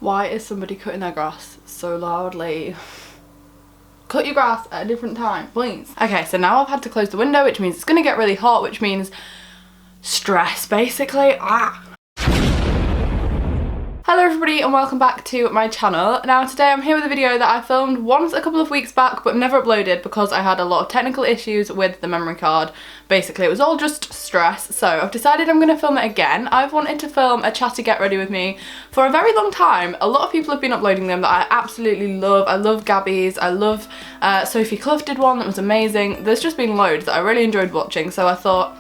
Why is somebody cutting their grass so loudly? Cut your grass at a different time, please. Okay, so now I've had to close the window, which means it's gonna get really hot, which means stress, basically. Hello everybody and welcome back to my channel. Now today I'm here with a video that I filmed once a couple of weeks back but never uploaded because I had a lot of technical issues with the memory card. Basically it was all just stress, so I've decided I'm going to film it again. I've wanted to film a Chatty get ready with me for a very long time. A lot of people have been uploading them that I absolutely love. I love Gabby's, I love Sophie Clough did one that was amazing. There's just been loads that I really enjoyed watching, so I thought,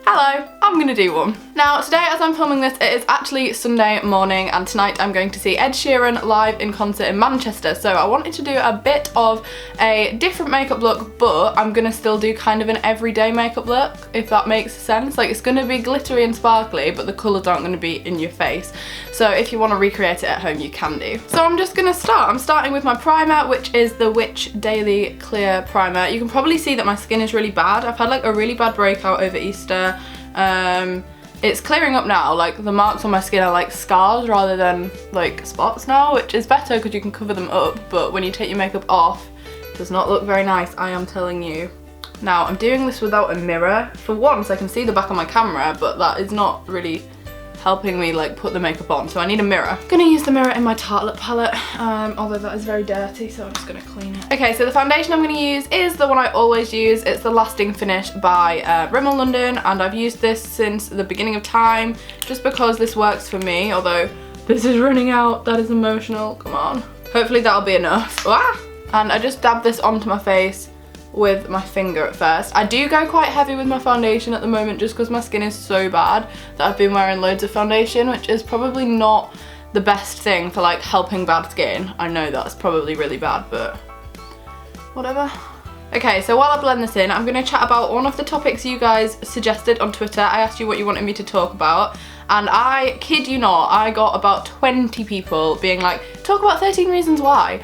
hello, I'm gonna do one. Now today as I'm filming this, it is actually Sunday morning and tonight I'm going to see Ed Sheeran live in concert in Manchester, so I wanted to do a bit of a different makeup look, but I'm gonna still do kind of an everyday makeup look, if that makes sense. Like, it's gonna be glittery and sparkly, but the colours aren't gonna be in your face. So if you want to recreate it at home, you can do. So I'm just gonna start. I'm starting with my primer, which is the Witch Daily Clear Primer. You can probably see that my skin is really bad. I've had like a really bad breakout over Easter. It's clearing up now. Like, the marks on my skin are like scars rather than like spots now, which is better because you can cover them up, but when you take your makeup off, it does not look very nice, I am telling you. Now I'm doing this without a mirror. For once I can see the back of my camera, but that is not really helping me like put the makeup on, so I need a mirror. I'm gonna use the mirror in my Tartelette palette, although that is very dirty, so I'm just gonna clean it. Okay, so the foundation I'm gonna use is the one I always use. It's the Lasting Finish by Rimmel London, and I've used this since the beginning of time just because this works for me, although this is running out. That is emotional. Come on. Hopefully that'll be enough. And I just dab this onto my face with my finger at first. I do go quite heavy with my foundation at the moment just because my skin is so bad that I've been wearing loads of foundation, which is probably not the best thing for like helping bad skin. I know that's probably really bad, but whatever. Okay, so while I blend this in, I'm going to chat about one of the topics you guys suggested on Twitter. I asked you what you wanted me to talk about, and I kid you not, I got about 20 people being like, talk about 13 reasons why.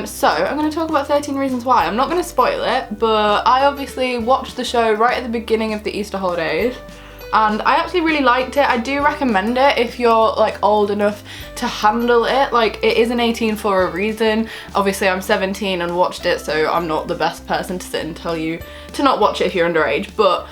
So I'm going to talk about 13 reasons why. I'm not going to spoil it, but I obviously watched the show right at the beginning of the Easter holidays, and I actually really liked it. I do recommend it if you're like old enough to handle it. Like, it is an 18 for a reason. Obviously I'm 17 and watched it, so I'm not the best person to sit and tell you to not watch it if you're underage, but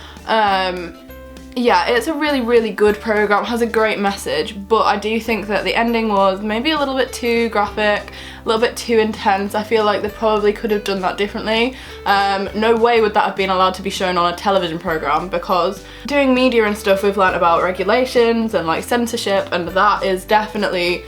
yeah, it's a really good program, has a great message, but I do think that the ending was maybe a little bit too graphic, a little bit too intense. I feel like they probably could have done that differently. No way would that have been allowed to be shown on a television program, because doing media and stuff, we've learnt about regulations and like censorship, and that is definitely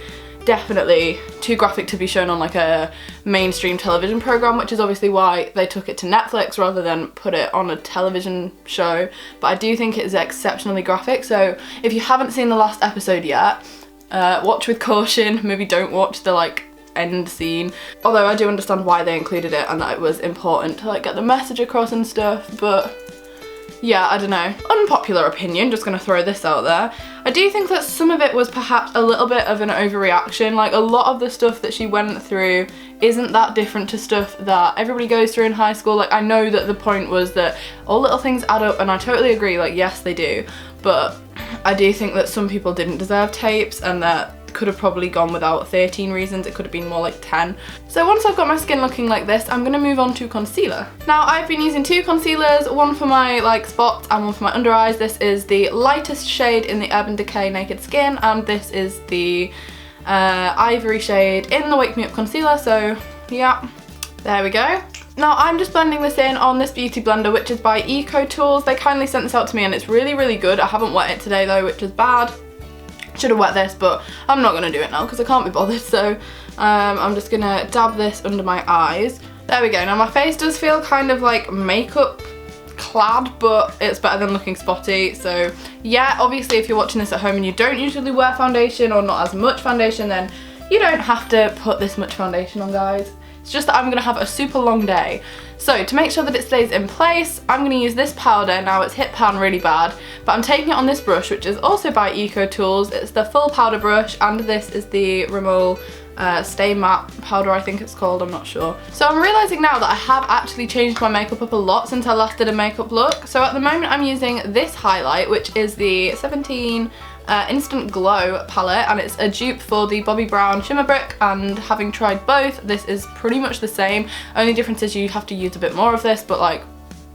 too graphic to be shown on like a mainstream television program, which is obviously why they took it to Netflix rather than put it on a television show. But I do think it is exceptionally graphic, so if you haven't seen the last episode yet, watch with caution. Maybe don't watch the like end scene, although I do understand why they included it and that it was important to like get the message across and stuff. But yeah, I don't know. Unpopular opinion, just gonna throw this out there. I do think that some of it was perhaps a little bit of an overreaction. Like, a lot of the stuff that she went through isn't that different to stuff that everybody goes through in high school. Like, I know that the point was that all little things add up, and I totally agree, like, yes, they do. But I do think that some people didn't deserve tapes, and that could have probably gone without 13 reasons. It could have been more like 10. So once I've got my skin looking like this, I'm gonna move on to concealer. Now I've been using two concealers, one for my like spots and one for my under eyes. This is the lightest shade in the Urban Decay Naked Skin, and this is the ivory shade in the Wake Me Up concealer. So yeah, there we go. Now I'm just blending this in on this beauty blender, which is by Eco Tools. They kindly sent this out to me and it's really good. I haven't wet it today though, which is bad. Should have wet this, but I'm not gonna do it now because I can't be bothered. So I'm just gonna dab this under my eyes. There we go. Now my face does feel kind of like makeup clad, but it's better than looking spotty. So yeah, obviously if you're watching this at home and you don't usually wear foundation or not as much foundation, then you don't have to put this much foundation on, guys. It's just that I'm gonna have a super long day. So to make sure that it stays in place, I'm gonna use this powder. Now it's hit pan really bad, but I'm taking it on this brush, which is also by Eco Tools. It's the full powder brush, and this is the Rimmel Stay Matte powder, I think it's called, I'm not sure. So I'm realising now that I have actually changed my makeup up a lot since I last did a makeup look. So at the moment I'm using this highlight, which is the 17 Instant Glow palette, and it's a dupe for the Bobbi Brown Shimmer Brick, and having tried both, this is pretty much the same. Only difference is you have to use a bit more of this, but like,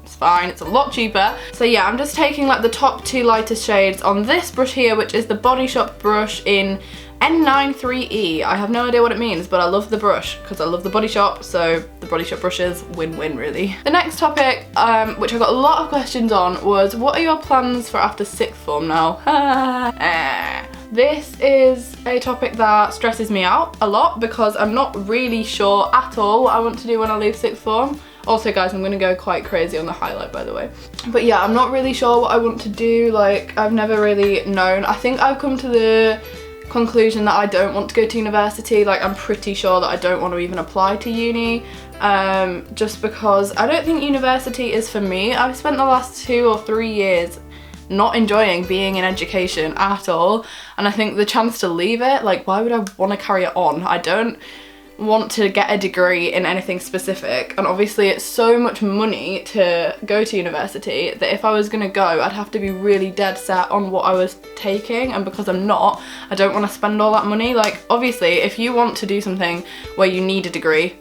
it's fine, it's a lot cheaper. So yeah, I'm just taking like the top two lightest shades on this brush here, which is the Body Shop brush in N93E. I have no idea what it means, but I love the brush because I love the Body Shop, so the Body Shop brushes, win-win really. The next topic, which I got a lot of questions on, was what are your plans for after sixth form now? This is a topic that stresses me out a lot because I'm not really sure at all what I want to do when I leave sixth form. Also guys, I'm gonna go quite crazy on the highlight, by the way. But yeah, I'm not really sure what I want to do. Like, I've never really known. I think I've come to the conclusion that I don't want to go to university. Like, I'm pretty sure that I don't want to even apply to uni, just because I don't think university is for me. I've spent the last 2 or 3 years not enjoying being in education at all, and I think the chance to leave it, like, why would I want to carry it on? I don't want to get a degree in anything specific, and obviously it's so much money to go to university that if I was gonna go, I'd have to be really dead set on what I was taking, and because I'm not, I don't want to spend all that money. Like, obviously if you want to do something where you need a degree,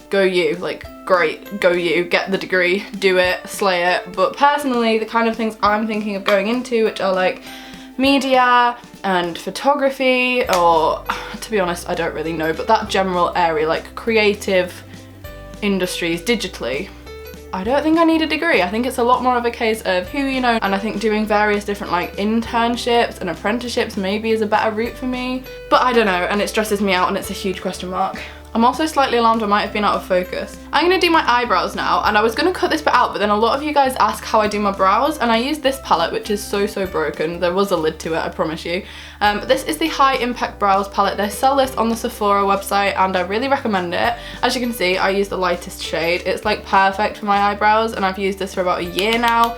go you, like, great, go you, get the degree, do it, slay it. But personally, the kind of things I'm thinking of going into, which are like media and photography, or to be honest, I don't really know, but that general area, like creative industries digitally, I don't think I need a degree. I think it's a lot more of a case of who you know, and I think doing various different like internships and apprenticeships maybe is a better route for me. But I don't know, and it stresses me out, and it's a huge question mark. I'm also slightly alarmed I might have been out of focus. I'm gonna do my eyebrows now, and I was gonna cut this bit out, but then a lot of you guys ask how I do my brows, and I use this palette, which is so broken. There was a lid to it, I promise you. But this is the High Impact Brows palette. They sell this on the Sephora website, and I really recommend it. As you can see, I use the lightest shade. It's like perfect for my eyebrows, and I've used this for about a year now.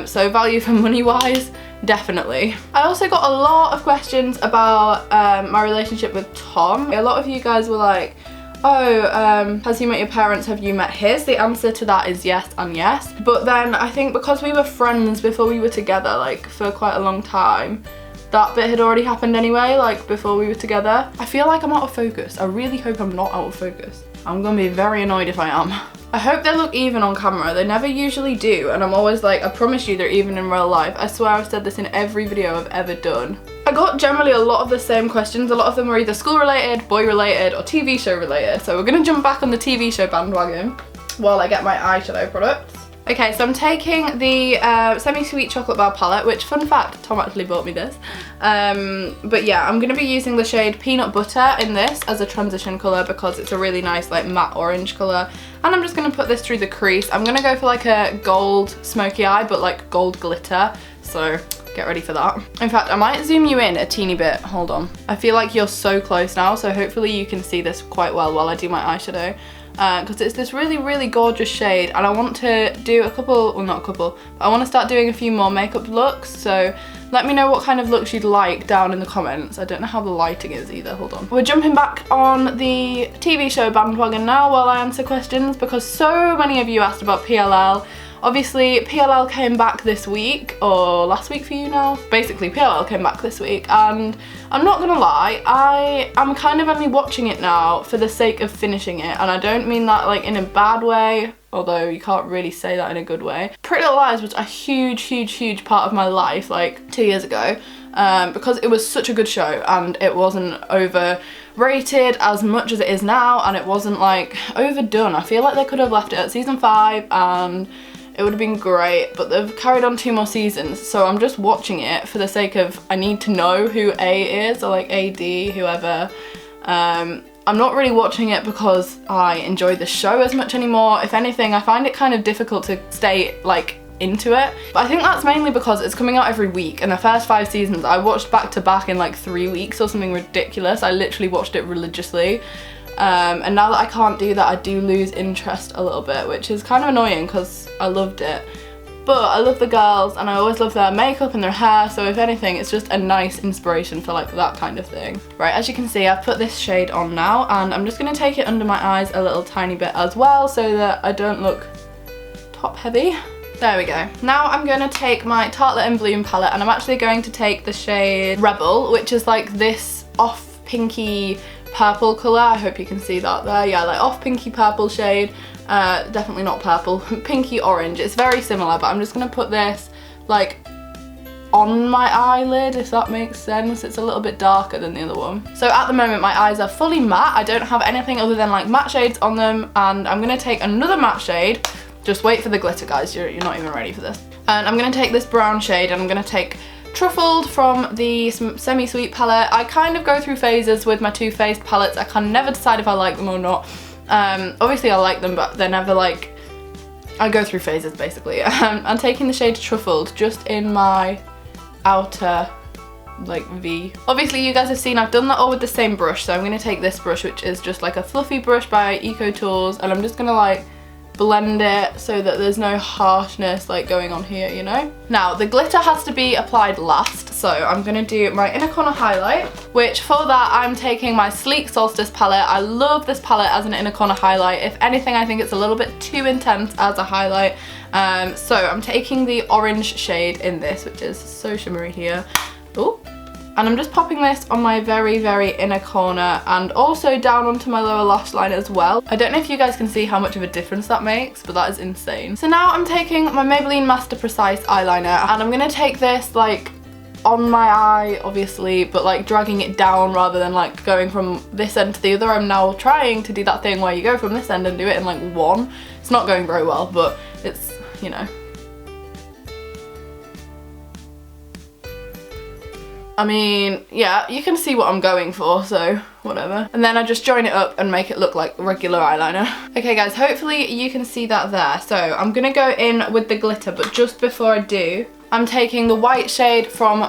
So value for money wise, definitely. I also got a lot of questions about my relationship with Tom. A lot of you guys were like, oh, has he met your parents? Have you met his? The answer to that is yes and yes. But then I think because we were friends before we were together, like for quite a long time, that bit had already happened anyway, like before we were together. I feel like I'm out of focus. I really hope I'm not out of focus. I'm gonna be very annoyed if I am. I hope they look even on camera. They never usually do, and I'm always like, I promise you they're even in real life. I swear I've said this in every video I've ever done. I got generally a lot of the same questions. A lot of them were either school related, boy related, or TV show related. So we're gonna jump back on the TV show bandwagon while I get my eyeshadow products. Okay, so I'm taking the Semi-Sweet Chocolate Bar palette, which, fun fact, Tom actually bought me this. But yeah, I'm gonna be using the shade Peanut Butter in this as a transition colour because it's a really nice like matte orange colour. And I'm just gonna put this through the crease. I'm gonna go for like a gold smoky eye, but like gold glitter. So get ready for that. In fact, I might zoom you in a teeny bit. Hold on. I feel like you're so close now, so hopefully you can see this quite well while I do my eyeshadow. Because it's this really gorgeous shade, and I want to do a couple, well not a couple, but I want to start doing a few more makeup looks, so let me know what kind of looks you'd like down in the comments. I don't know how the lighting is either, hold on. We're jumping back on the TV show bandwagon now while I answer questions, because so many of you asked about PLL. Obviously, PLL came back this week, or last week for you now. Basically, PLL came back this week, and I'm not gonna lie, I am kind of only watching it now for the sake of finishing it, and I don't mean that like in a bad way, although you can't really say that in a good way. Pretty Little Lies was a huge part of my life like 2 years ago, because it was such a good show, and it wasn't overrated as much as it is now, and it wasn't like overdone. I feel like they could have left it at season 5 and it would have been great, but they've carried on 2 more seasons, so I'm just watching it for the sake of I need to know who A is, or like AD, whoever. I'm not really watching it because I enjoy the show as much anymore. If anything, I find it kind of difficult to stay like into it, but I think that's mainly because it's coming out every week, and the first 5 seasons I watched back to back in like 3 weeks or something ridiculous. I literally watched it religiously. And now that I can't do that, I do lose interest a little bit, which is kind of annoying because I loved it. But I love the girls, and I always love their makeup and their hair, so if anything, it's just a nice inspiration for like that kind of thing. Right, as you can see, I've put this shade on now, and I'm just going to take it under my eyes a little tiny bit as well, so that I don't look top heavy. There we go. Now I'm going to take my Tartelette in Bloom palette, and I'm actually going to take the shade Rebel, which is like this off pinky purple colour. I hope you can see that there. Yeah, like off pinky purple shade. Definitely not purple, pinky orange. It's very similar, but I'm just going to put this like on my eyelid, if that makes sense. It's a little bit darker than the other one. So at the moment my eyes are fully matte. I don't have anything other than like matte shades on them, and I'm going to take another matte shade. Just wait for the glitter, guys, you're not even ready for this. And I'm going to take this brown shade, and I'm going to take Truffled from the Semi-Sweet palette. I kind of go through phases with my Too Faced palettes. I can never decide if I like them or not. Obviously I like them, but they're never like, I go through phases basically. I'm taking the shade Truffled just in my outer like V. Obviously you guys have seen I've done that all with the same brush, so I'm going to take this brush, which is just like a fluffy brush by Eco Tools, and I'm just going to like blend it so that there's no harshness like going on here, you know. Now the glitter has to be applied last, so I'm going to do my inner corner highlight, which for that I'm taking my Sleek Solstice palette. I love this palette as an inner corner highlight. If anything, I think it's a little bit too intense as a highlight. So I'm taking the orange shade in this, which is so shimmery here. Ooh. And I'm just popping this on my very, very inner corner, and also down onto my lower lash line as well. I don't know if you guys can see how much of a difference that makes, but that is insane. So now I'm taking my Maybelline Master Precise eyeliner, and I'm going to take this like on my eye, obviously, but like dragging it down rather than like going from this end to the other. I'm now trying to do that thing where you go from this end and do it in like one. It's not going very well, but it's, you know. I mean, yeah, you can see what I'm going for, so whatever. And then I just join it up and make it look like regular eyeliner. Okay guys, hopefully you can see that there. So I'm gonna go in with the glitter, but just before I do, I'm taking the white shade from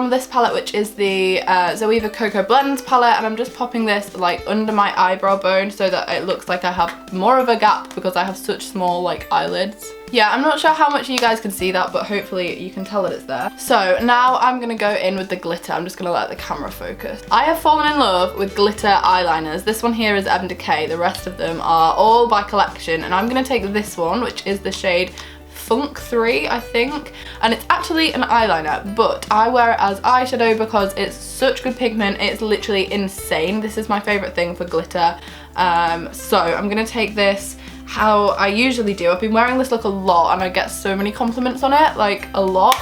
this palette, which is the Zoeva Cocoa Blends palette, and I'm just popping this like under my eyebrow bone so that it looks like I have more of a gap because I have such small like eyelids. Yeah, I'm not sure how much you guys can see that, but hopefully you can tell that it's there. So now I'm gonna go in with the glitter. I'm just gonna let the camera focus. I have fallen in love with glitter eyeliners. This one here is Urban Decay. The rest of them are all by Collection, and I'm gonna take this one, which is the shade Funk 3, I think, and it's actually an eyeliner, but I wear it as eyeshadow because it's such good pigment. It's literally insane. This is my favorite thing for glitter. So I'm gonna take this how I usually do. I've been wearing this look a lot and I get so many compliments on it, like a lot.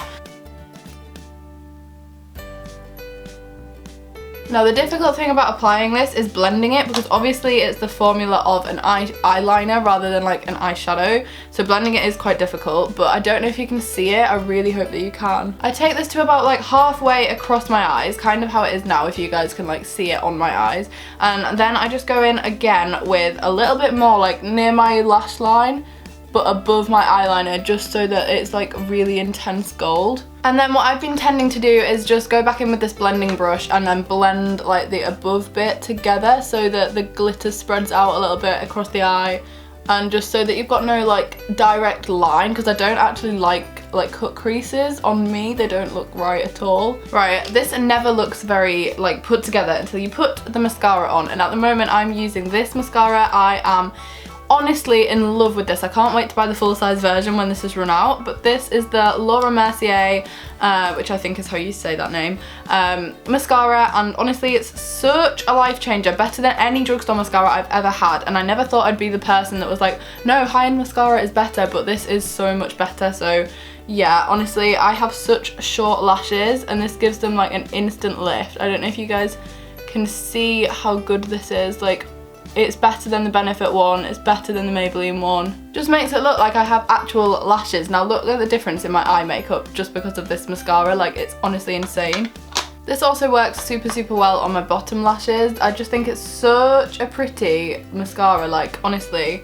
Now the difficult thing about applying this is blending it, because obviously it's the formula of an eyeliner rather than like an eyeshadow, so blending it is quite difficult, but I don't know if you can see it. I really hope that you can. I take this to about like halfway across my eyes, kind of how it is now, if you guys can like see it on my eyes, and then I just go in again with a little bit more like near my lash line but above my eyeliner, just so that it's like really intense gold. And then what I've been tending to do is just go back in with this blending brush and then blend like the above bit together so that the glitter spreads out a little bit across the eye, and just so that you've got no like direct line, because I don't actually like cut creases on me. They don't look right at all. Right, this never looks very like put together until you put the mascara on, and at the moment I'm using this mascara. I am honestly in love with this. I can't wait to buy the full-size version when this is run out, but this is the Laura Mercier, which I think is how you say that name, mascara, and honestly it's such a life changer, better than any drugstore mascara I've ever had, and I never thought I'd be the person that was like, no, high-end mascara is better, but this is so much better. So yeah, honestly, I have such short lashes and this gives them like an instant lift. I don't know if you guys can see how good this is. Like, it's better than the Benefit one, it's better than the Maybelline one. Just makes it look like I have actual lashes. Now look at the difference in my eye makeup just because of this mascara, like it's honestly insane. This also works super, super well on my bottom lashes. I just think it's such a pretty mascara, like honestly,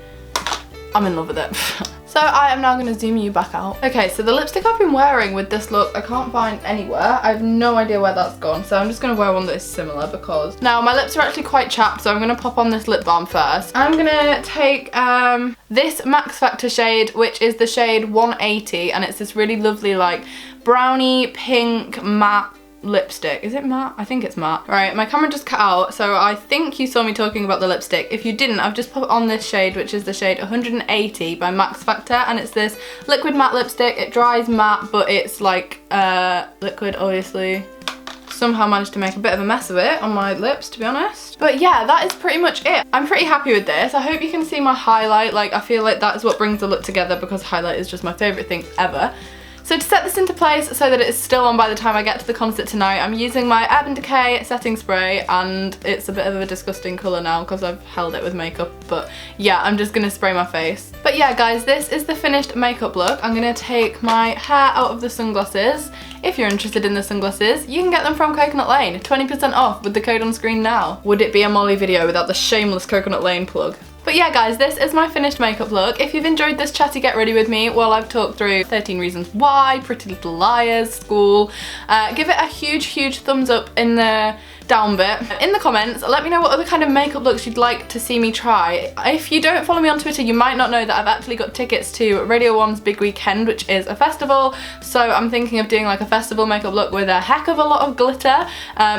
I'm in love with it. So I am now going to zoom you back out. Okay, so the lipstick I've been wearing with this look, I can't find anywhere. I have no idea where that's gone, so I'm just going to wear one that is similar because... Now, my lips are actually quite chapped, so I'm going to pop on this lip balm first. I'm going to take this Max Factor shade, which is the shade 180, and it's this really lovely, like, brownie, pink, matte lipstick. Is it matte? I think it's matte. Right, my camera just cut out, so I think you saw me talking about the lipstick. If you didn't, I've just put on this shade, which is the shade 180 by Max Factor, and it's this liquid matte lipstick. It dries matte, but it's like liquid, obviously. Somehow managed to make a bit of a mess of it on my lips, to be honest. But yeah, that is pretty much it. I'm pretty happy with this. I hope you can see my highlight. Like, I feel like that is what brings the look together, because highlight is just my favourite thing ever. So to set this into place so that it is still on by the time I get to the concert tonight, I'm using my Urban Decay setting spray, and it's a bit of a disgusting colour now because I've held it with makeup, but yeah, I'm just gonna spray my face. But yeah guys, this is the finished makeup look. I'm gonna take my hair out of the sunglasses. If you're interested in the sunglasses, you can get them from Coconut Lane, 20% off with the code on screen now. Would it be a Molly video without the shameless Coconut Lane plug? But yeah guys, this is my finished makeup look. If you've enjoyed this chatty get ready with me while I've talked through 13 Reasons Why, Pretty Little Liars, school, give it a huge thumbs up in the down bit. In the comments, let me know what other kind of makeup looks you'd like to see me try. If you don't follow me on Twitter, you might not know that I've actually got tickets to Radio 1's Big Weekend, which is a festival, so I'm thinking of doing like a festival makeup look with a heck of a lot of glitter,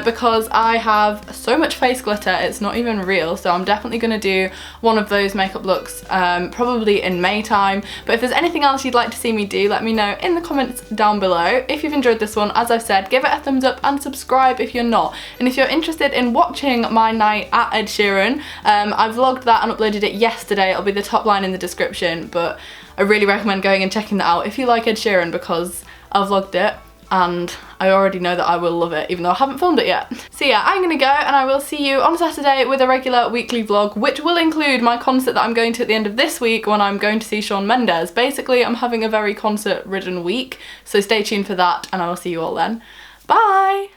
because I have so much face glitter, it's not even real, so I'm definitely gonna do one of those makeup looks probably in May time. But if there's anything else you'd like to see me do, let me know in the comments down below. If you've enjoyed this one, as I've said, give it a thumbs up and subscribe if you're not. And if you're interested in watching my night at Ed Sheeran, I vlogged that and uploaded it yesterday. It'll be the top line in the description, but I really recommend going and checking that out if you like Ed Sheeran, because I vlogged it and I already know that I will love it, even though I haven't filmed it yet. So yeah, I'm gonna go, and I will see you on Saturday with a regular weekly vlog, which will include my concert that I'm going to at the end of this week when I'm going to see Shawn Mendes. Basically, I'm having a very concert-ridden week, so stay tuned for that, and I will see you all then. Bye!